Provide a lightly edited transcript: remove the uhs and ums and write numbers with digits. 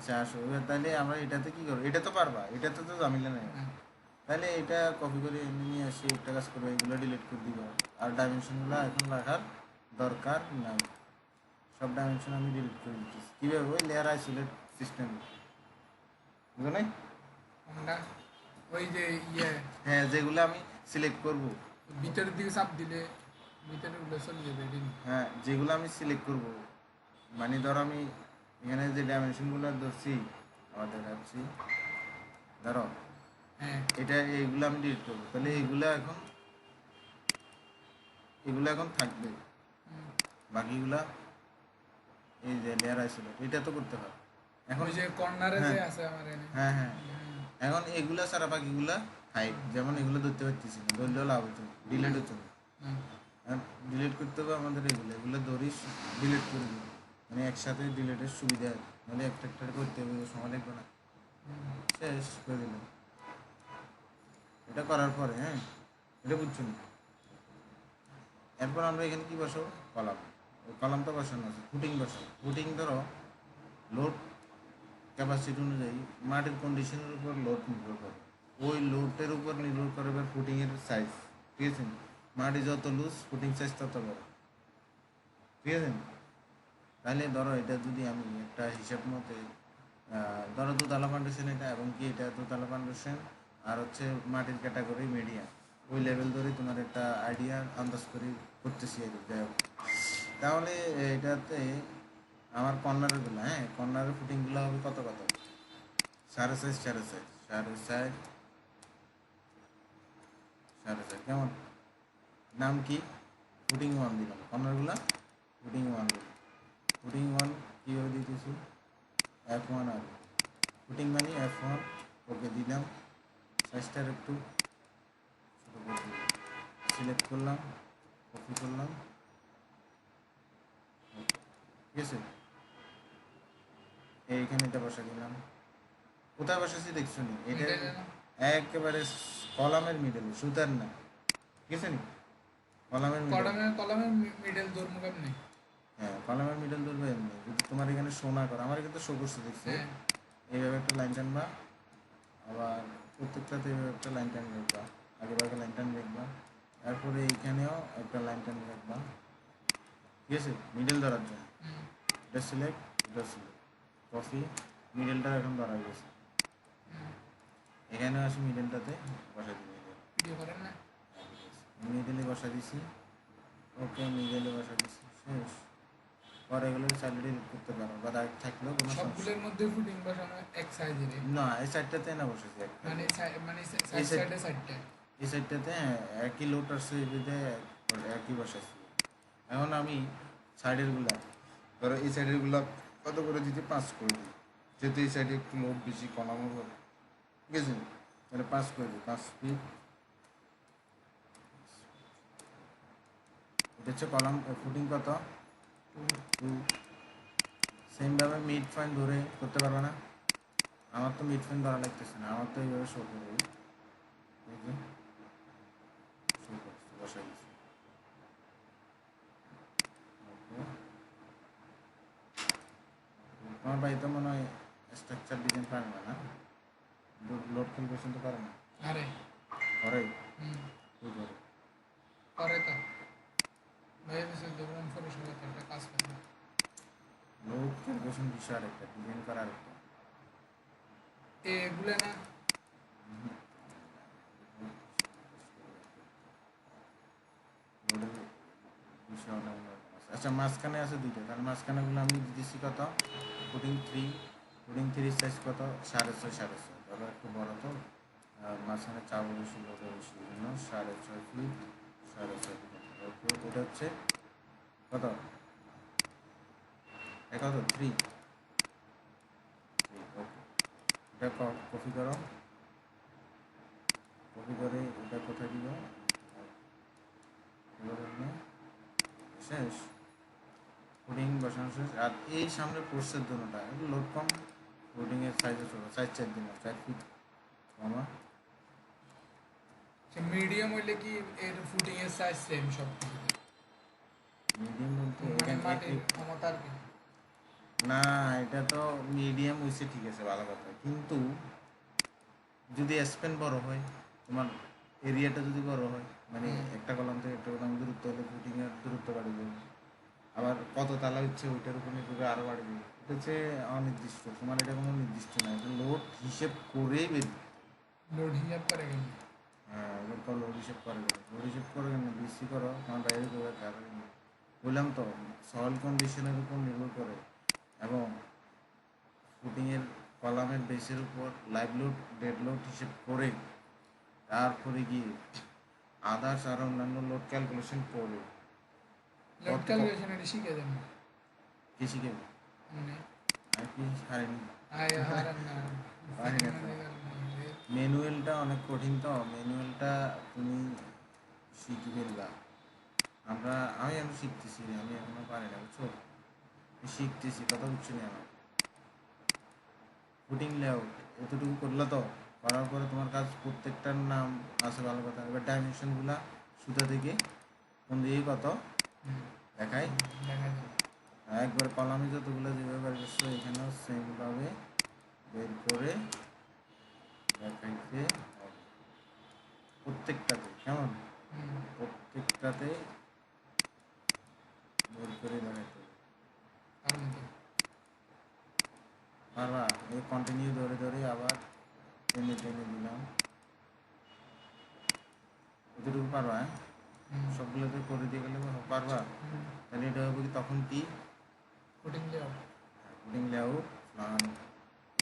আচ্ছা আসো এবার তাহলে আমরা এটাতে কি করবো, এটা তো পারবা, এটাতে তো ঝামেলা নেই। তাহলে এটা কপি করে এনে নিয়ে আসি, একটা কাজ করবো, এগুলো ডিলিট করে দিব। আর ডাইমেনশনগুলো এখন রাখার দরকার নাই, সব ডাইমেনশন আমি ডিলিট করে দিতেছি। কীভাবে? ওই লেয়ার আইসোলেট সিস্টেম, বুঝো নাই? আমরা ওই যে ইয়ে হ্যাঁ, যেগুলো আমি সিলেক্ট করব, ভিতরের দিকে চাপ দিলে ভিতরে উঠে চলে যাবে এদিকে। হ্যাঁ যেগুলো আমি সিলেক্ট করব, মানে ধরো আমি এখানে যে ডাইমেনশনগুলো ধরছি, আবার দেখাচ্ছি, ধরো হ্যাঁ এটা এইগুলো আমি ডিলিট করবো, তাহলে এগুলো এখন থাকবে, বাকিগুলা এই যে লেয়ার আইসোলেট এটা তো করতে হয় এখন। ওই যে কর্নারে যে হ্যাঁ আছে আমার এনে। হ্যাঁ হ্যাঁ, এখন এগুলা ছাড়া বাকিগুলা হাইড, যেমন এগুলো ধরতে পারতেছি না, ধরলেও লাভ হচ্ছে, ডিলিট হচ্ছে না। ডিলিট করতে হবে আমাদের, এগুলো ধরিস ডিলিট করে দিই, মানে একসাথে ডিলিটের সুবিধা, নাহলে একটা একটা করতে হবে, সময় লাগবে না। শেষ করে দিলাম। এটা করার পরে হ্যাঁ, এটা বুঝছো না? এরপর আমরা এখানে কি বসাবো? কলাম। ওই কলামটা বসানো আছে, ফুটিং বসাবো। ফুটিং ধরো লোড ক্যাপাসিটি অনুযায়ী মাটির কন্ডিশনের উপর লোড নির্ভর করে, ওই লোডের উপর নির্ভর করে এবার ফুটিংয়ের সাইজ, ঠিক আছে? মাটি যত লুজ ফুটিং সাইজ তত বড়, ঠিক আছে? তাহলে ধরো এটা যদি আমি একটা হিসাব মতে ধরো দোতলা ফাউন্ডেশন এটা, এবং কি এটা দোতলা ফাউন্ডেশন আর হচ্ছে মাটির ক্যাটাগরি মিডিয়াম, ওই লেভেল ধরে তোমার একটা আইডিয়া আন্দাজ করে করতেছি আর কি, যাই হোক। তাহলে এটাতে আমার কর্নারগুলো, হ্যাঁ কর্নারের ফুটিংগুলো হবে কত কত, 4.5 4.5 4.5 4.5, কেমন? নাম কি? ফুটিং ওয়ান দিলাম, কর্নারগুলো ফুটিং ওয়ান দিলাম। ফুটিং ওয়ান কীভাবে দিতেছি? F1 আর ফুটিং মানে F1, ওকে দিলাম। সাইজটার একটু ছোটো করে দিলাম, সিলেক্ট করলাম, কপি করলাম, ঠিক আছে? এইখানে এটা বসা দিলাম। কোথায় বসাচ্ছি দেখছো নি? এটা একেবারে কলামের মিডলে, সুতার না, ঠিক আছে নি? কলামের মিডল, কলমের মিডল ধর্ম কেমনি? হ্যাঁ কলামের মিডল ধরবে এমনি। যদি তোমার এখানে শো না করে, আমার এখানে তো শো করছে দেখছো, হ্যাঁ এইভাবে একটা লাইন টানবা, আবার প্রত্যেকটাতে এইভাবে একটা লাইন টান রাখবা, আগে ভাগে লাইন টান রাখবা, তারপরে এইখানেও একটা লাইন টান রাখবা, ঠিক আছে? মিডল ধরার জন্য এটা সিলেক্ট, কফি, মিডলটা এখন ধরা হয়ে গেছে। এখানে আসি মিডলটাতে বসা দিবি, ভিডিও করেন না? মিডলে বসা দিছি, ওকে মিডলে বসা দিছি, শেষ। পরে এগুলো চাইলে ডিলিট করতে পারো, বা দাগ থাকলেও কোনো সমস্যা সবগুলোর মধ্যে ফুটিং বসানো এক সাইজের না। এই সাইডটাতে না বসেছি একটা, মানে মানে এই সাইড, সাইডে সাইডটা এই সাইডটাতে হ্যাঁ একই লোড আসছে, এদিকে একই বসাচ্ছি। এখন আমি সাইডেরগুলা, ধরো এই সাইডেরগুলা কত করে দিতে? 5 করে দিই, যেহেতু এই সাইডে একটু লোড বেশি, কমানো হবে, ঠিক আছে? তাহলে 5 করে দিই, 5 ফিট। এটা হচ্ছে কলাম ফুটিং কত? 2। সেমভাবে মিড পয়েন্ট ধরে করতে পারবে না? আমার তো মিড পয়েন্ট ধরা লাগতেছে না, আমার তো এইভাবে শো করবে, শো করছে, বসাই দিচ্ছি। তোমার বাড়িতে মনে হয় স্ট্রাকচার ডিজাইন পারে না, লোড ক্যালকুলেশন তো পারে না? আরে করে? হুম কী করে? করে তো ভাইয়া বেশি ধরুন পরিষেবা একটা কাজ করে লোড ক্যালকুলেশন বিষয় আরেকটা, ডিজাইন করা আরেকটা। এগুলো না লোডের বিষয় অনেক অন্য রকম আছে। আচ্ছা মাঝখানে আছে দুইটা, তাহলে মাঝখানেগুলো আমি দিচ্ছি কত? ফুটিং 3, ফুটিং 3 সাইজ কত? 6.5 6.5, ধরো একটু বড় তো, মাঝখানে চাপ বেশি, লোডে বেশি, এই জন্য 6.5 ফিট 6.5 ফিট। ওকে, এটা হচ্ছে কত? কত? 3। ওকে, এটা কপি করো, কপি করে এটা কোথায় দিব? শেষ, ফুডিং বসানো শেষ। আর এই সামনে পোস্টের জন্যটা একটু লোড কম, ফুডিংয়ের সাইজও ছোটো, 4 দিন 4 ফিট কমা। মিডিয়াম হইলে কি এর ফুটিং এর সাইজ সেম সব কিছুতে? মিডিয়াম বলতে মানে এখানে মাটির ক্ষমতা আর কি না, এটা তো মিডিয়াম হয়েছে, ঠিক আছে, ভালো কথা, কিন্তু যদি স্পেন বড় হয়, তোমার এরিয়াটা যদি বড় হয়, মানে একটা কলাম থেকে একটা কলাম দূরত্ব হলে ফুটিংয়ের দূরত্ব বাড়ে যাবে, আবার কত তালা হচ্ছে ওইটার উপর নির্ভর করে আরও বাড়বে। এটা হচ্ছে অনির্দিষ্ট, তোমার এটা কোনো নির্দিষ্ট না, এটা লোড হিসেব করেই বেরিয়ে। লোড হিসাব করে কেন? হ্যাঁ, এবার তো লোড হিসেব করে, লোড হিসেব করে কেন বেশি করো, তোমার বাইরে করবে কারণ বললাম তো, সয়েল কন্ডিশনের উপর নির্ভর করে, এবং ফুটিংয়ের কলামের বেসের উপর লাইভ লোড ডেড লোড হিসেব করে তারপরে গিয়ে আদার্স আর অন্যান্য লোড ক্যালকুলেশন করে লোড ক্যালকুলেশন এটা শিখে যান কি শিখেবে। মানে আর কি হারেনি, আয় হারান না পারি না তো। ম্যানুয়ালটা অনেক কঠিন, তো ম্যানুয়ালটা তুমি শিখে ফেলবা। আমি এখন শিখতেছি, আমি এখনো পারি না, বুঝছো, শিখতেছি, কথা বুঝছি না আমার। ফুটিং লেআউট এতটুকু করলে তো, করার পরে তোমার কাজ প্রত্যেকটার নাম আছে, ভালো কথা। এবার ডাইমেনশনগুলা সুতা থেকে কোন দিকে কত দেখায়, দেখা যায়। একবার কলামে যতগুলো যেভাবে বের করছো এখানেও সেমভাবে বের করে দেখাইতে হবে প্রত্যেকটাতে, কেমন, প্রত্যেকটাতে বের করে দেখাইতে হবে। কারণ তো পারবা, এই কন্টিনিউ ধরে ধরে আবার টেনে টেনে দিলাম, এতটুকু পারবা, হ্যাঁ, সবগুলোতে করে দিয়ে গেলে পারবা। তাহলে এটা হবে কি, তখন কি ফুটিং লেআউট ফুটিং লেআউট